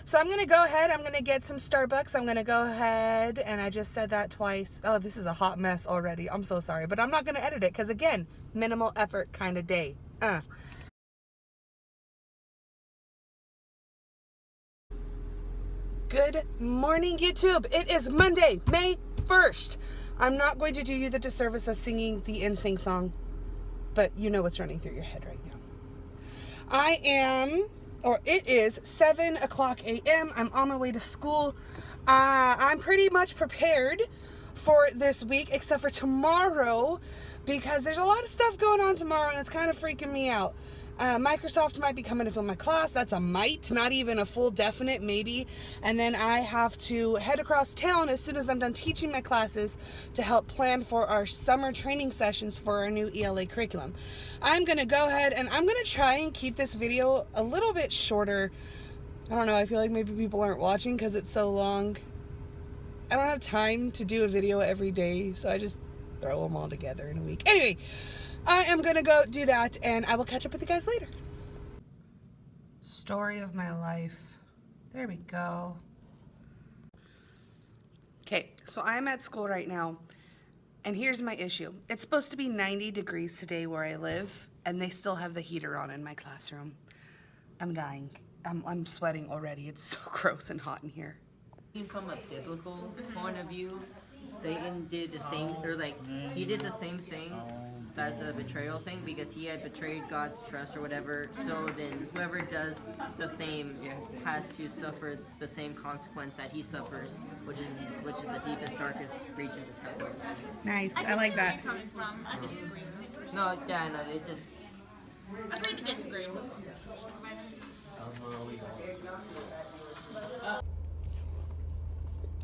So I'm going to go ahead. I'm going to get some Starbucks. I'm going to go ahead, and I just said that twice. Oh, this is a hot mess already. I'm so sorry. But I'm not going to edit it because, again, minimal effort kind of day. Good morning, YouTube. It is Monday, May 1st. I'm not going to do you the disservice of singing the NSYNC song, but you know what's running through your head right now. It is 7 o'clock a.m. I'm on my way to school. I'm pretty much prepared for this week, except for tomorrow, because there's a lot of stuff going on tomorrow, and it's kind of freaking me out. Microsoft might be coming to film my class. That's a might, not even a full definite maybe. And then I have to head across town as soon as I'm done teaching my classes to help plan for our summer training sessions for our new ELA curriculum. I'm going to go ahead and I'm going to try and keep this video a little bit shorter. I don't know, I feel like maybe people aren't watching because it's so long. I don't have time to do a video every day, so I just throw them all together in a week. Anyway, I am going to go do that, and I will catch up with you guys later. Story of my life. There we go. Okay, so I'm at school right now, and here's my issue. It's supposed to be 90 degrees today where I live, and they still have the heater on in my classroom. I'm dying. I'm sweating already. It's so gross and hot in here. From a biblical point of view, Satan did the same, he did the same thing as the betrayal thing, because he had betrayed God's trust or whatever. So then whoever does the same has to suffer the same consequence that he suffers, which is the deepest, darkest regions of hell. Nice. I like that. Where you're coming from. I disagree. No, yeah, no, it just. Agree to disagree.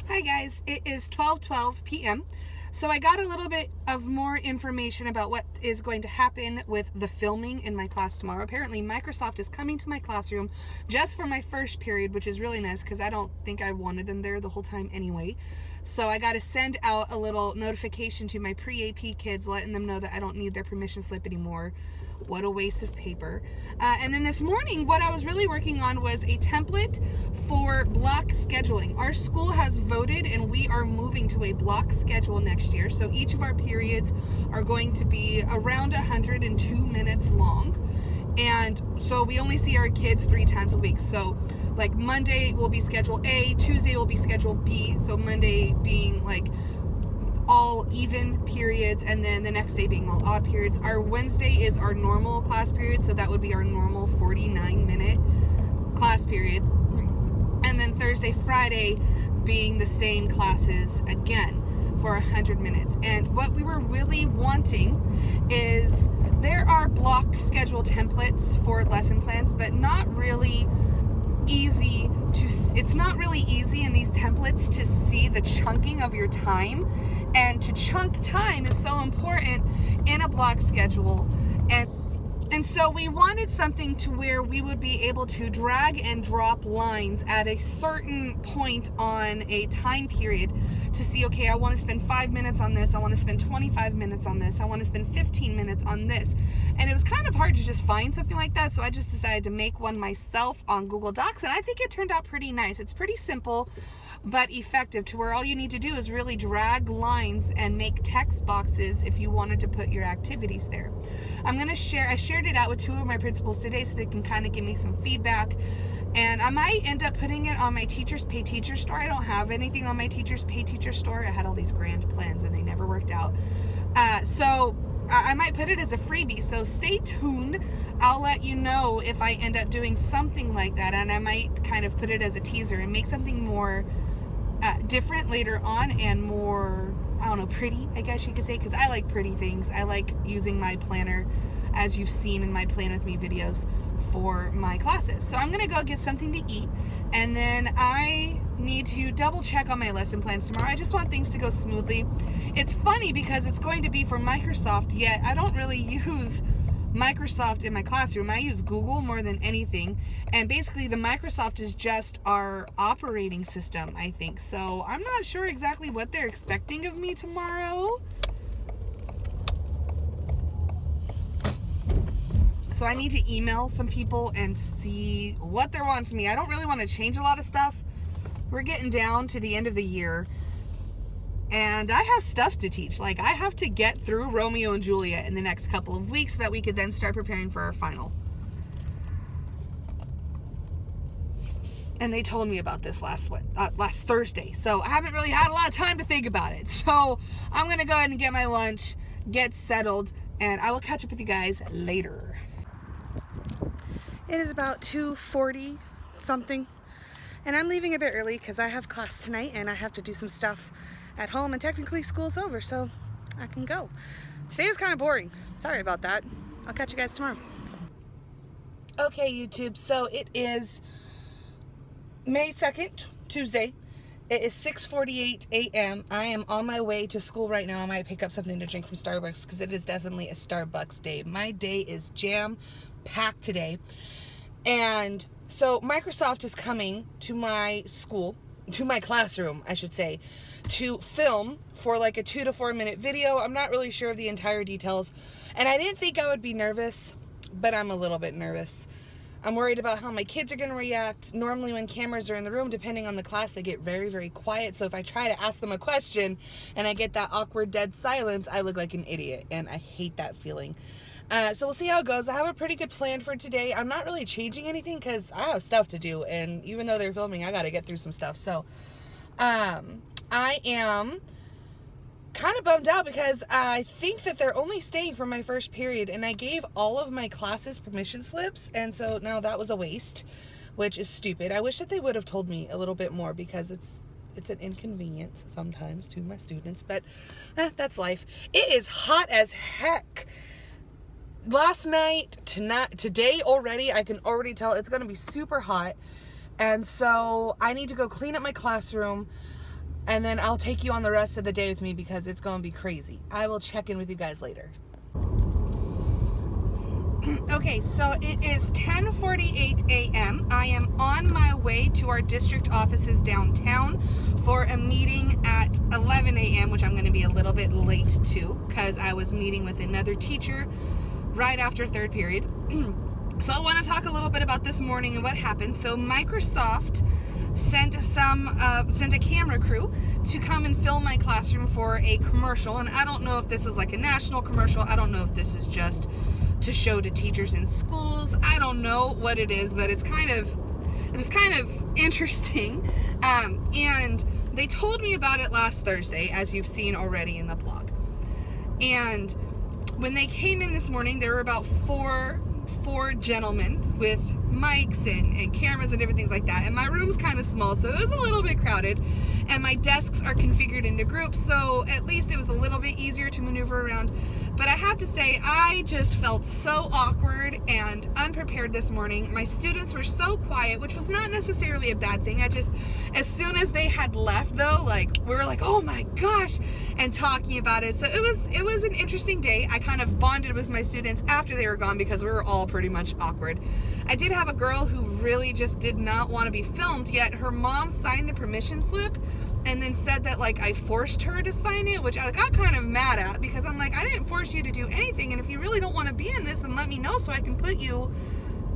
Hi guys, it is 12:12 p.m. So I got a little bit of more information about what is going to happen with the filming in my class tomorrow. Apparently Microsoft is coming to my classroom just for my first period, which is really nice because I don't think I wanted them there the whole time anyway. So I got to send out a little notification to my pre-AP kids letting them know that I don't need their permission slip anymore. What a waste of paper. And then this morning, what I was really working on was a template for block scheduling. Our school has voted and we are moving to a block schedule next year. So each of our periods are going to be around 102 minutes long. And so we only see our kids 3 times a week. So like Monday will be schedule A, Tuesday will be schedule B. So Monday being like all even periods, and then the next day being all odd periods. Our Wednesday is our normal class period, so that would be our normal 49-minute class period. And then Thursday, Friday being the same classes again for 100 minutes. And what we were really wanting is there are block schedule templates for lesson plans, but not really easy to, it's not really easy in these templates to see the chunking of your time, and to chunk time is so important in a block schedule. And so we wanted something to where we would be able to drag and drop lines at a certain point on a time period to see, okay, I want to spend 5 minutes on this, I want to spend 25 minutes on this, I want to spend 15 minutes on this. And it was kind of hard to just find something like that, so I just decided to make one myself on Google Docs, and I think it turned out pretty nice. It's pretty simple but effective, to where all you need to do is really drag lines and make text boxes if you wanted to put your activities there. I shared it out with 2 of my principals today so they can kind of give me some feedback. And I might end up putting it on my Teachers Pay Teacher store. I don't have anything on my Teachers Pay Teacher store. I had all these grand plans and they never worked out. So I might put it as a freebie. So stay tuned. I'll let you know if I end up doing something like that. And I might kind of put it as a teaser and make something more different later on and more, I don't know, pretty, I guess you could say, because I like pretty things. I like using my planner, as you've seen in my Plan With Me videos, for my classes. So I'm gonna go get something to eat, and then I need to double check on my lesson plans tomorrow. I just want things to go smoothly. It's funny because it's going to be for Microsoft, yet I don't really use Microsoft in my classroom. I use Google more than anything, and basically the Microsoft is just our operating system, I think. So I'm not sure exactly what they're expecting of me tomorrow. So I need to email some people and see what they're wanting from me. I don't really want to change a lot of stuff. We're getting down to the end of the year, and I have stuff to teach. Like, I have to get through Romeo and Juliet in the next couple of weeks so that we could then start preparing for our final. And they told me about this last Thursday. So I haven't really had a lot of time to think about it. So I'm going to go ahead and get my lunch, get settled, and I will catch up with you guys later. It is about 2:40 something. And I'm leaving a bit early because I have class tonight and I have to do some stuff at home, and technically school's over, so I can go. Today was kind of boring. Sorry about that. I'll catch you guys tomorrow. Okay, YouTube, so it is May 2nd, Tuesday. It is 6:48 a.m. I am on my way to school right now. I might pick up something to drink from Starbucks because it is definitely a Starbucks day. My day is jam-packed today. And so Microsoft is coming to my school, to my classroom, I should say, to film for like a 2 to 4 minute video. I'm not really sure of the entire details. And I didn't think I would be nervous, but I'm a little bit nervous. I'm worried about how my kids are going to react. Normally when cameras are in the room, depending on the class, they get very, very quiet. So if I try to ask them a question and I get that awkward dead silence, I look like an idiot. And I hate that feeling. So we'll see how it goes. I have a pretty good plan for today. I'm not really changing anything because I have stuff to do. And even though they're filming, I got to get through some stuff. So I am kind of bummed out because I think that they're only staying for my first period, and I gave all of my classes permission slips, and so now that was a waste, which is stupid. I wish that they would have told me a little bit more because it's an inconvenience sometimes to my students, but that's life. It is hot as heck. Last night, today already, I can already tell it's going to be super hot, and so I need to go clean up my classroom. And then I'll take you on the rest of the day with me because it's going to be crazy. I will check in with you guys later. Okay, so it is 10:48 a.m. I am on my way to our district offices downtown for a meeting at 11 a.m., which I'm going to be a little bit late to because I was meeting with another teacher right after third period. So I want to talk a little bit about this morning and what happened. So Microsoft sent a camera crew to come and film my classroom for a commercial, and I don't know if this is like a national commercial. I don't know if this is just to show to teachers in schools. I don't know what it is, but it was kind of interesting. And they told me about it last Thursday, as you've seen already in the blog. And when they came in this morning, there were about four gentlemen with mics and cameras and different things like that, and my room's kind of small, so it was a little bit crowded, and my desks are configured into groups, so at least it was a little bit easier to maneuver around. But I have to say, I just felt so awkward and unprepared this morning. My students were so quiet, which was not necessarily a bad thing. As soon as they had left though, like, we were like, oh my gosh, and talking about it. So it was an interesting day. I kind of bonded with my students after they were gone because we were all pretty much awkward. I did have a girl who really just did not want to be filmed, yet her mom signed the permission slip and then said that like I forced her to sign it, which I got kind of mad at because I'm like, I didn't force you to do anything, and if you really don't want to be in this, then let me know so I can put you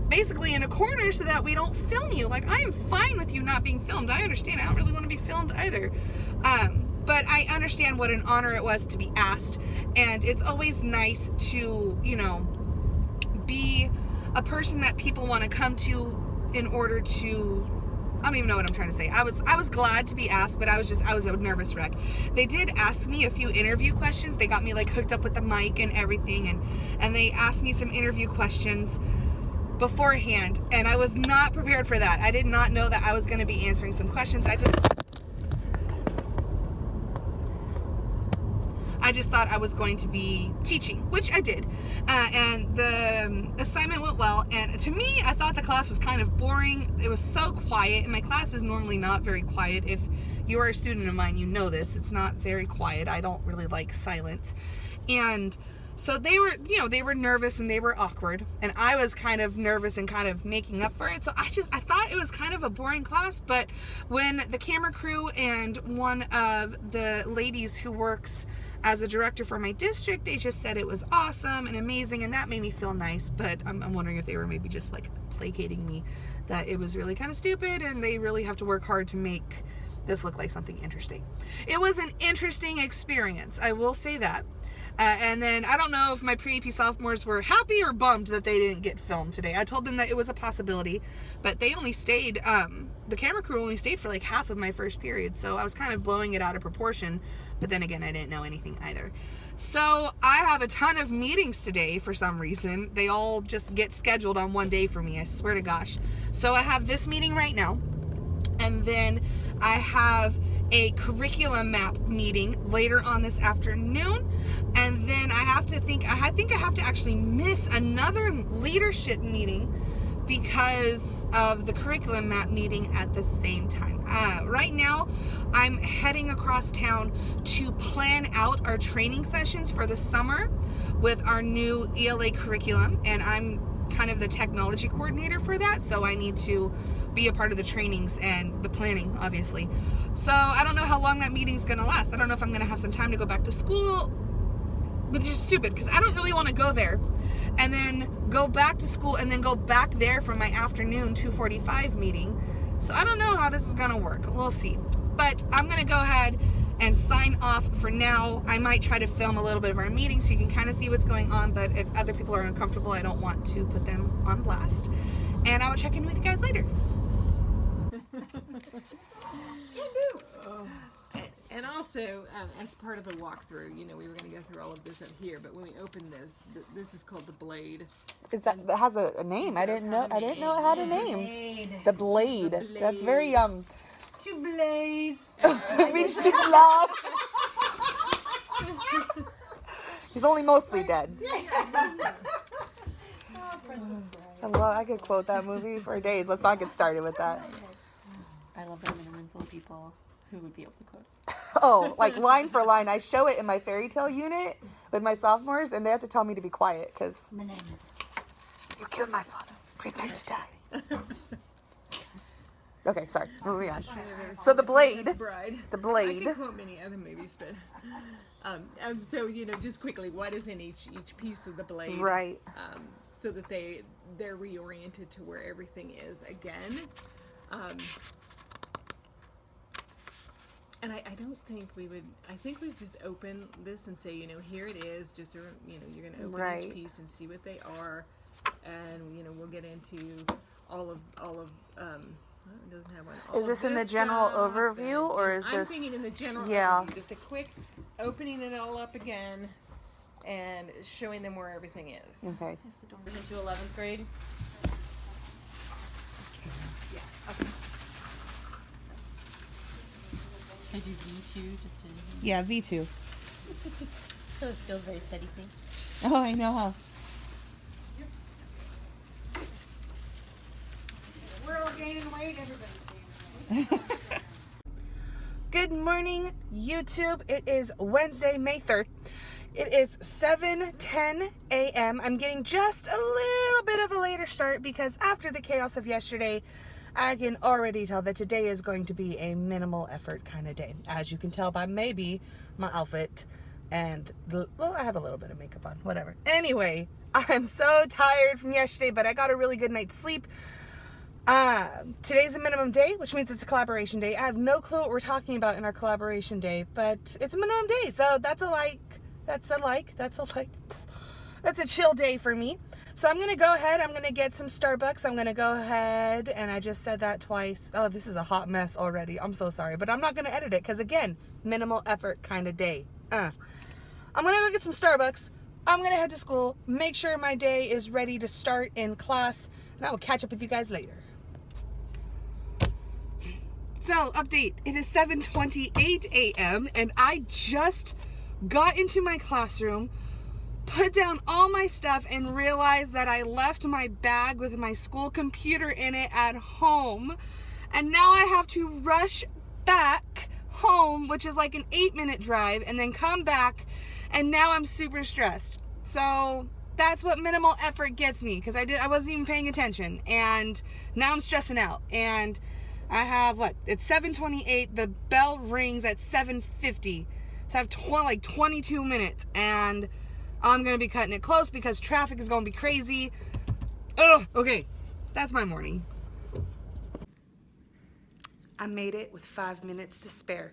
basically in a corner so that we don't film you. Like, I am fine with you not being filmed. I understand. I don't really want to be filmed either. But I understand what an honor it was to be asked, and it's always nice to, be a person that people want to come to in order to, I don't even know what I'm trying to say. I was glad to be asked, but I was a nervous wreck. They did ask me a few interview questions. They got me like hooked up with the mic and everything, and they asked me some interview questions beforehand, and I was not prepared for that. I did not know that I was going to be answering some questions. I just thought I was going to be teaching, which I did, and the assignment went well, and to me, I thought the class was kind of boring. It was so quiet, and my class is normally not very quiet. If you are a student of mine, you know this. It's not very quiet. I don't really like silence, and So they were, they were nervous and they were awkward. And I was kind of nervous and kind of making up for it. So I thought it was kind of a boring class. But when the camera crew and one of the ladies who works as a director for my district, they just said it was awesome and amazing. And that made me feel nice. But I'm wondering if they were maybe just like placating me, that it was really kind of stupid and they really have to work hard to make this look like something interesting. It was an interesting experience, I will say that. And then I don't know if my pre-AP sophomores were happy or bummed that they didn't get filmed today. I told them that it was a possibility, but they only stayed, the camera crew only stayed for like half of my first period, so I was kind of blowing it out of proportion, but then again, I didn't know anything either. So I have a ton of meetings today for some reason. They all just get scheduled on one day for me, I swear to gosh. So I have this meeting right now, and then I have a curriculum map meeting later on this afternoon, and then I think I have to actually miss another leadership meeting because of the curriculum map meeting at the same time. Right now I'm heading across town to plan out our training sessions for the summer with our new ELA curriculum, and I'm kind of the technology coordinator for that, so I need to be a part of the trainings and the planning, obviously. So I don't know how long that meeting's gonna last. I don't know if I'm gonna have some time to go back to school, which is stupid because I don't really want to go there and then go back to school and then go back there for my afternoon 2:45 meeting. So I don't know how this is gonna work. We'll see. But I'm gonna go ahead and sign off for now. I might try to film a little bit of our meeting so you can kind of see what's going on, but if other people are uncomfortable, I don't want to put them on blast. And I will check in with you guys later. And also, as part of the walkthrough, we were going to go through all of this up here, but when we opened this, this is called the Blade. That has a name? I didn't know it had a name. The Blade. That's very To blade. it means to laugh. He's only mostly dead. I could quote that movie for days. Let's not get started with that. I love that I'm in a room full of people who would be able to quote. Oh, like line for line. I show it in my fairy tale unit with my sophomores, and they have to tell me to be quiet because you killed my father. Prepare to die. Okay, sorry. Moving on. So the Blade. Bride. The I Blade. can quote many other movies, but so just quickly, what is in each piece of the blade? Right. So that they're reoriented to where everything is again. And I don't think we would. I think we'd just open this and say, here it is. Just you're gonna open Right. each piece and see what they are, and we'll get into all of. It doesn't have one. Is this in the general overview, or is I'm this? thinking in the general Yeah. overview, just a quick opening it all up again, and showing them where everything is. Okay. Into 11th grade. Yeah. Okay. I do V2 just to. Yeah, V2. So it feels very steady sync. Oh, I know. We're all gaining weight. Everybody's gaining weight. Good morning, YouTube. It is Wednesday, May 3rd. It is 7:10 a.m. I'm getting just a little bit of a later start because after the chaos of yesterday, I can already tell that today is going to be a minimal effort kind of day. As you can tell by maybe my outfit and I have a little bit of makeup on, whatever. Anyway, I'm so tired from yesterday, but I got a really good night's sleep. Today's a minimum day, which means it's a collaboration day. I have no clue what we're talking about in our collaboration day, but it's a minimum day, so that's a chill day for me. So I'm gonna go ahead, I'm gonna get some Starbucks. I'm gonna go ahead, and I just said that twice. Oh, this is a hot mess already. I'm so sorry, but I'm not gonna edit it because again, minimal effort kind of day. I'm gonna go get some Starbucks. I'm gonna head to school, make sure my day is ready to start in class, and I will catch up with you guys later. So, update. It is 7:28 a.m. and I just got into my classroom, put down all my stuff, and realized that I left my bag with my school computer in it at home. And now I have to rush back home, which is like an 8-minute drive, and then come back, and now I'm super stressed. So that's what minimal effort gets me, because I wasn't even paying attention, and now I'm stressing out. And I have it's 7:28. The bell rings at 7:50, so I have 22 minutes, and I'm gonna be cutting it close because traffic is gonna be crazy. Ugh. Okay, that's my morning. I made it with 5 minutes to spare.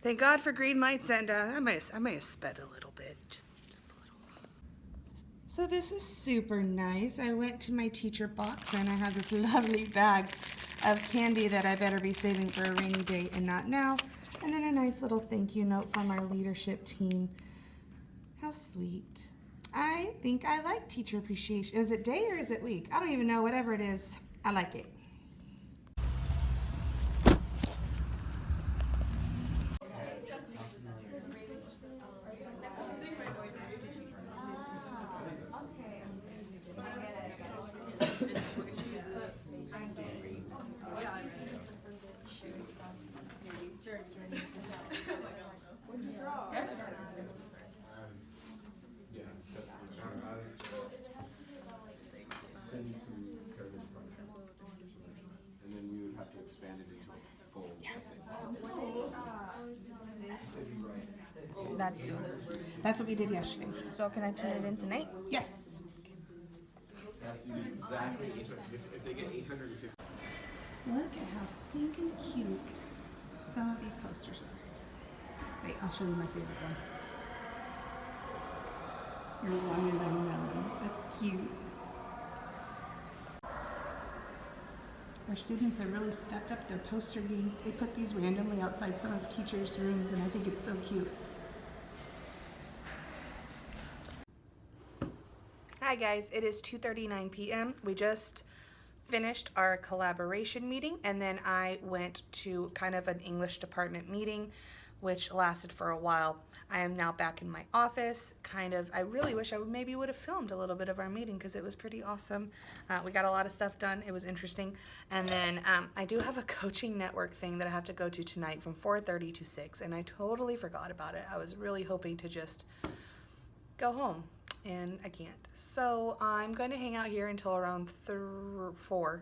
Thank God for green lights, and I may have sped a little bit, just a little. So this is super nice. I went to my teacher box and I have this lovely bag of candy that I better be saving for a rainy day and not now. And then a nice little thank you note from our leadership team. How sweet. I think I like teacher appreciation. Is it day or is it week? I don't even know. Whatever it is, I like it. And then we would have to expand it into a full. Yes. That do. That's what we did yesterday. So can I turn it in tonight? Yes. Has to be exactly 800. If they get 850. Look at how stinking cute some of these posters are. Wait, I'll show you my favorite one. Your watermelon. That's cute. Our students have really stepped up their poster games. They put these randomly outside some of teachers' rooms, and I think it's so cute. Hi guys, it is 2:39 p.m. We just finished our collaboration meeting, and then I went to kind of an English department meeting, which lasted for a while. I am now back in my office. I really wish I maybe would have filmed a little bit of our meeting because it was pretty awesome. We got a lot of stuff done. It was interesting. And then I do have a coaching network thing that I have to go to tonight from 4:30 to 6, and I totally forgot about it. I was really hoping to just go home, and I can't. So I'm going to hang out here until around 4,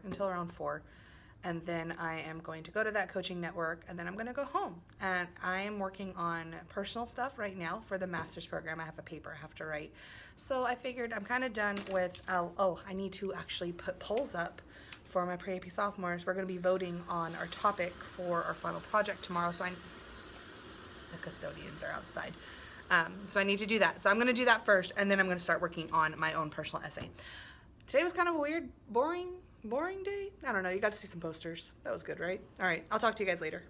and then I am going to go to that coaching network, and then I'm going to go home. And I am working on personal stuff right now for the master's program. I have a paper I have to write. So I figured I'm kind of done with, I need to actually put polls up for my pre-AP sophomores. We're going to be voting on our topic for our final project tomorrow, so the custodians are outside. So I need to do that. So I'm going to do that first, and then I'm going to start working on my own personal essay. Today was kind of a weird, boring day. I don't know. You got to see some posters. That was good, right? All right. I'll talk to you guys later.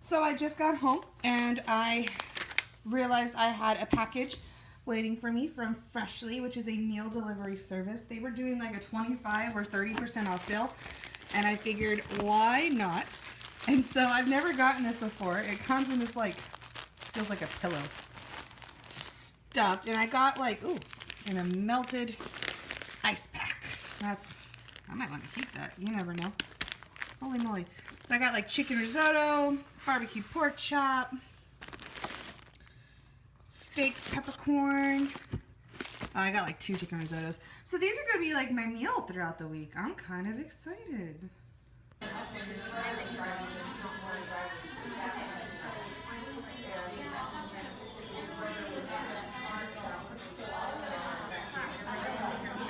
So I just got home, and I realized I had a package waiting for me from Freshly, which is a meal delivery service. They were doing like a 25 or 30% off sale, and I figured, why not? And so I've never gotten this before. It comes in this feels like a pillow stuffed, and I got in a melted ice pack. I might want to keep that. You never know. Holy moly. So I got chicken risotto, barbecue pork chop, steak peppercorn. I got 2 chicken risottos. So these are going to be my meal throughout the week. I'm kind of excited. Look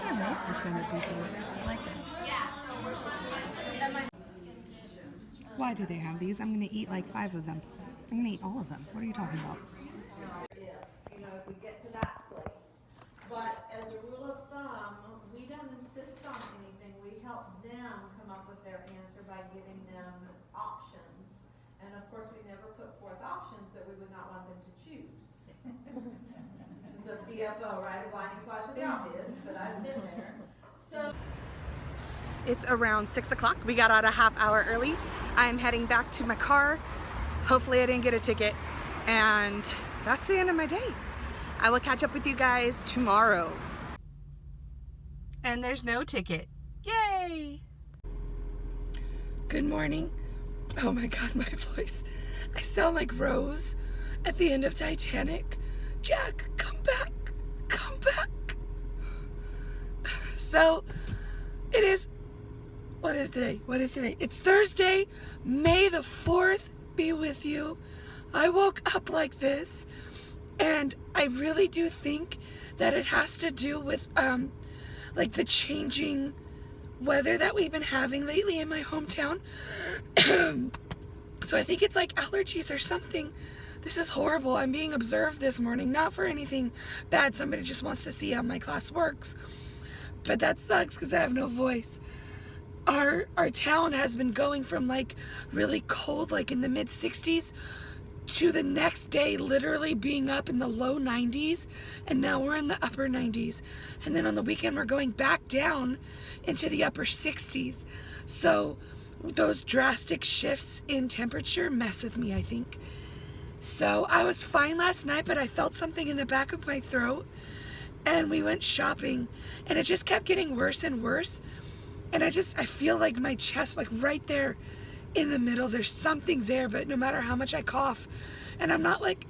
how nice the centerpiece is. I like it. Why do they have these? I'm going to eat 5 of them. I'm going to eat all of them. What are you talking about? If we get to that place. But as a rule of thumb, we don't insist on anything. We help them come up with their answer by giving them options. And of course, we never put forth options that we would not want them to choose. This is a BFO, right? A blinding flash of the obvious, but I've been there. So it's around 6 o'clock. We got out a half hour early. I'm heading back to my car. Hopefully I didn't get a ticket. And that's the end of my day. I will catch up with you guys tomorrow. And there's no ticket. Yay! Good morning. Oh my God, my voice. I sound like Rose at the end of Titanic. Jack, come back. Come back. So, it is, what is today? It's Thursday, May the 4th be with you. I woke up like this, and I really do think that it has to do with, like the changing weather that we've been having lately in my hometown. So I think it's like allergies or something. This is horrible. I'm being observed this morning, not for anything bad. Somebody just wants to see how my class works. But that sucks because I have no voice. Our town has been going from like really cold, like in the mid 60s, to the next day literally being up in the low 90s, and now we're in the upper 90s. And then on the weekend we're going back down into the upper 60s. So those drastic shifts in temperature mess with me, I think. So I was fine last night, but I felt something in the back of my throat, and we went shopping, and it just kept getting worse and worse. And I feel like my chest, like right there in the middle, there's something there, but no matter how much I cough, and I'm not like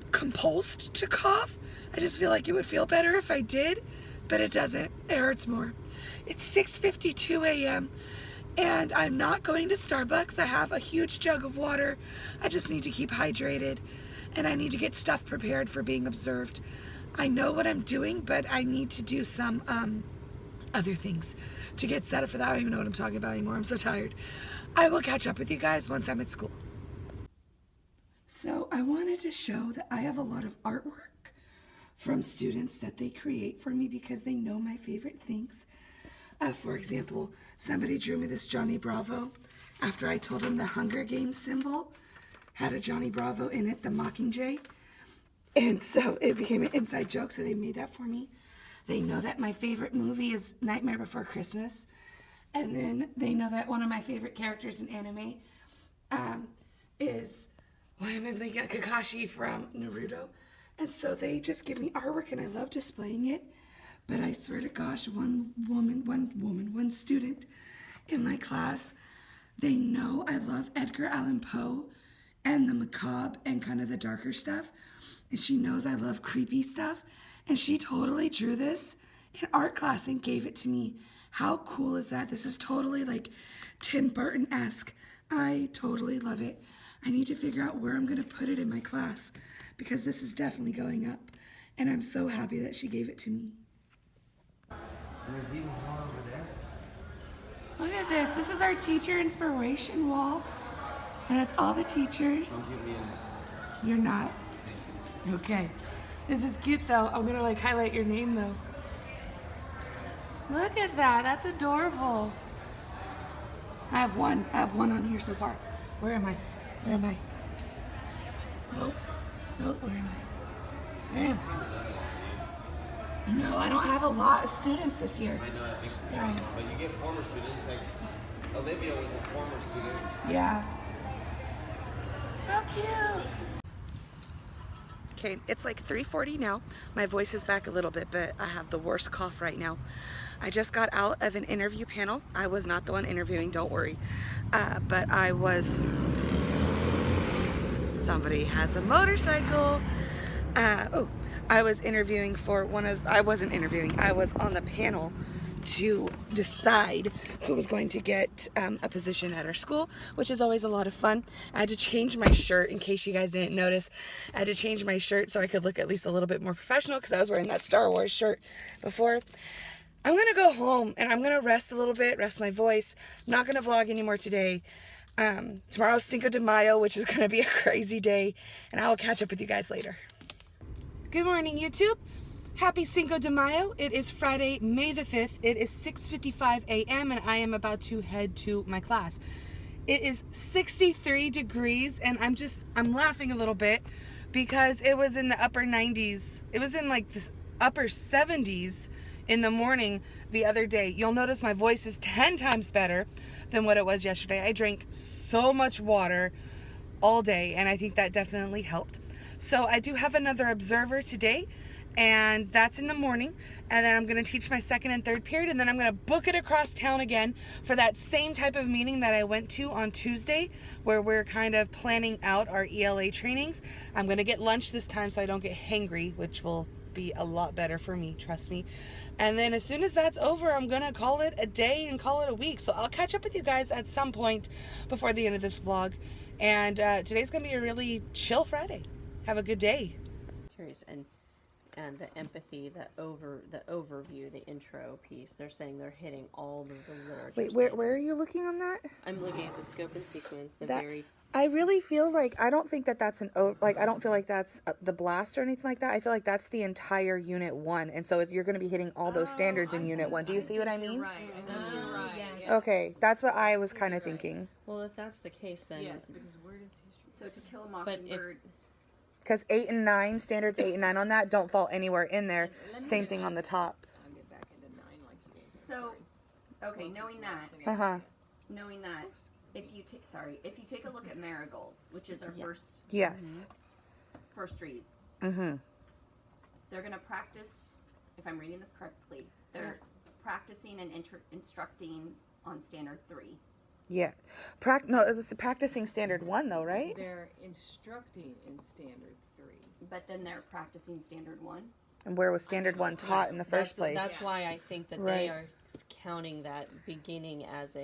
compulsed to cough, I just feel like it would feel better if I did, but it doesn't. It hurts more. It's 6:52 a.m. and I'm not going to Starbucks. I have a huge jug of water. I just need to keep hydrated, and I need to get stuff prepared for being observed. I know what I'm doing, but I need to do some other things to get set up for that. I don't even know what I'm talking about anymore. I'm so tired. I will catch up with you guys once I'm at school. So I wanted to show that I have a lot of artwork from students that they create for me because they know my favorite things. For example, somebody drew me this Johnny Bravo after I told them the Hunger Games symbol had a Johnny Bravo in it, the Mockingjay. And so it became an inside joke, so they made that for me. They know that my favorite movie is Nightmare Before Christmas. And then they know that one of my favorite characters in anime is, why am I thinking of Kakashi from Naruto? And so they just give me artwork, and I love displaying it. But I swear to gosh, one student in my class, they know I love Edgar Allan Poe and the macabre and kind of the darker stuff. And she knows I love creepy stuff. And she totally drew this in art class and gave it to me. How cool is that? This is totally like Tim Burton-esque. I totally love it. I need to figure out where I'm going to put it in my class because this is definitely going up. And I'm so happy that she gave it to me. There's even more over there. Look at this. This is our teacher inspiration wall. And it's all the teachers. Don't get me in there. You're not. Okay. This is cute though. I'm gonna like highlight your name though. Look at that. That's adorable. I have one on here so far. Where am I? Oh, where am I? No, I don't have a lot of students this year. I know that makes sense. Right. But you get former students, like Olivia was a former student. Yeah. How cute. Okay, it's like 3:40 now. My voice is back a little bit, but I have the worst cough right now. I just got out of an interview panel. I was not the one interviewing, don't worry. But I was... Somebody has a motorcycle. I was interviewing for I wasn't interviewing, I was on the panel to decide who was going to get a position at our school, which is always a lot of fun. I had to change my shirt, in case you guys didn't notice. I had to change my shirt so I could look at least a little bit more professional because I was wearing that Star Wars shirt before. I'm gonna go home and I'm gonna rest a little bit, rest my voice. I'm not gonna vlog anymore today. Tomorrow's Cinco de Mayo, which is gonna be a crazy day, and I will catch up with you guys later. Good morning, YouTube. Happy Cinco de Mayo. It is Friday, May the 5th. It is 6:55 a.m. and I am about to head to my class. It is 63 degrees and I'm laughing a little bit because it was in the upper 90s. It was in like this upper 70s in the morning the other day. You'll notice my voice is 10 times better than what it was yesterday. I drank so much water all day and I think that definitely helped. So I do have another observer today, and that's in the morning. And then I'm going to teach my second and third period, and then I'm going to book it across town again for that same type of meeting that I went to on Tuesday, where we're kind of planning out our ELA trainings. I'm going to get lunch this time so I don't get hangry, which will be a lot better for me, trust me. And then as soon as that's over, I'm going to call it a day and call it a week. So I'll catch up with you guys at some point before the end of this vlog. And today's going to be a really chill Friday. Have a good day. Curious, and the empathy, the overview, the intro piece. They're saying they're hitting all of the literature. Wait, where are you looking on that? I'm looking at the scope and sequence. I really feel like, I don't think that that's I don't feel like that's the blast or anything like that. I feel like that's the entire Unit 1. And so you're going to be hitting all those standards in Unit 1. Do you see what I mean? Right. I think you're right. Yes. Okay, that's what I was kind of thinking. Well, if that's the case, then Yes, because where does history? So To Kill a But Mockingbird. Because 8 and 9, standards 8 and 9 on that don't fall anywhere in there. Let me Same get thing back- on the top. I'll get back into 9 like you guys. So, okay, knowing that, Uh-huh. if you take a look at Marigolds, which is our Yes. first read, Mm-hmm. they're going to practice, if I'm reading this correctly, they're practicing and instructing on standard 3. Yeah. No, it was practicing standard 1 though, right? They're instructing in standard 3. But then they're practicing standard 1. And where was standard 1 taught in the first place? That's why I think that Right. they are counting that beginning as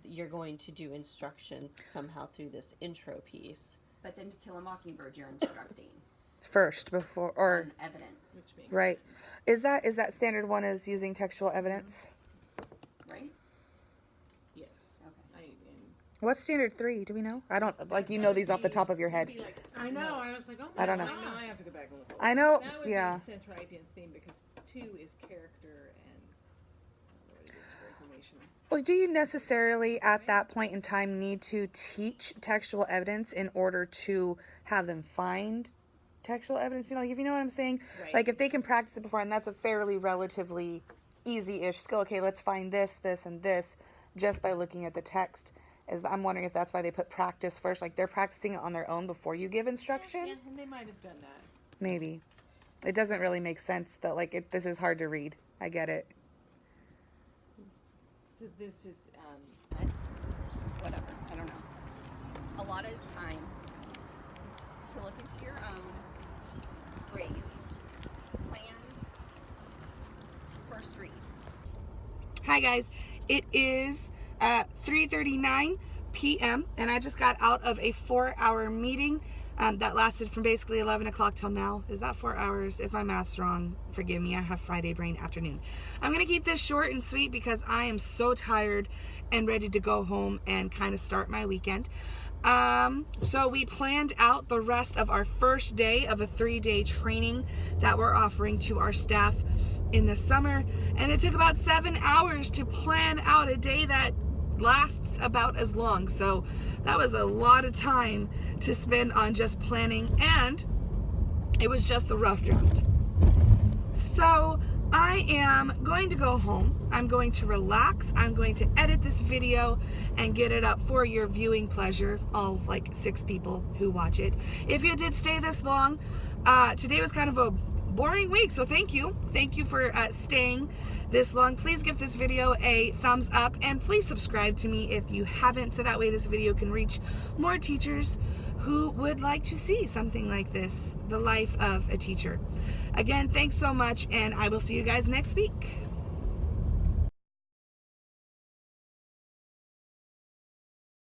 you're going to do instruction somehow through this intro piece. But then To Kill a Mockingbird, you're instructing First, before, or, on evidence, Which makes right. Is that standard 1 is using textual evidence? right? Yes. Okay. What's standard 3? Do we know? I don't, like, you know these off the top of your head. I know, I was like, oh. I don't know. Now I have to go back and look. I know, That would yeah. be the central idea and theme because 2 is character and what it is for information. Well, do you necessarily, at that point in time, need to teach textual evidence in order to have them find textual evidence? You know, like, if you know what I'm saying? Right. Like, if they can practice it before, and that's a fairly relatively easy-ish skill. Okay, let's find this, this, and this just by looking at the text. I'm wondering if that's why they put practice first. Like, they're practicing it on their own before you give instruction? Yeah, and they might have done that. Maybe. It doesn't really make sense, though. Like, this is hard to read. I get it. So this is It's whatever. I don't know. A lot of time to look into your own grade, to plan first read. Hi guys, it is 3:39 p.m. and I just got out of a 4-hour meeting that lasted from basically 11 o'clock till now. Is that 4 hours? If my math's wrong, forgive me. I have Friday brain afternoon. I'm gonna keep this short and sweet because I am so tired and ready to go home and kind of start my weekend. So we planned out the rest of our first day of a 3-day training that we're offering to our staff in the summer, and it took about 7 hours to plan out a day that lasts about as long. So that was a lot of time to spend on just planning, and it was just the rough draft. So I am going to go home. I'm going to relax. I'm going to edit this video and get it up for your viewing pleasure, all like 6 people who watch it. If you did stay this long, today was kind of a boring week, so thank you for staying this long. Please give this video a thumbs up and please subscribe to me if you haven't, so that way this video can reach more teachers who would like to see something like this, the life of a teacher. Again, thanks so much, and I will see you guys next week.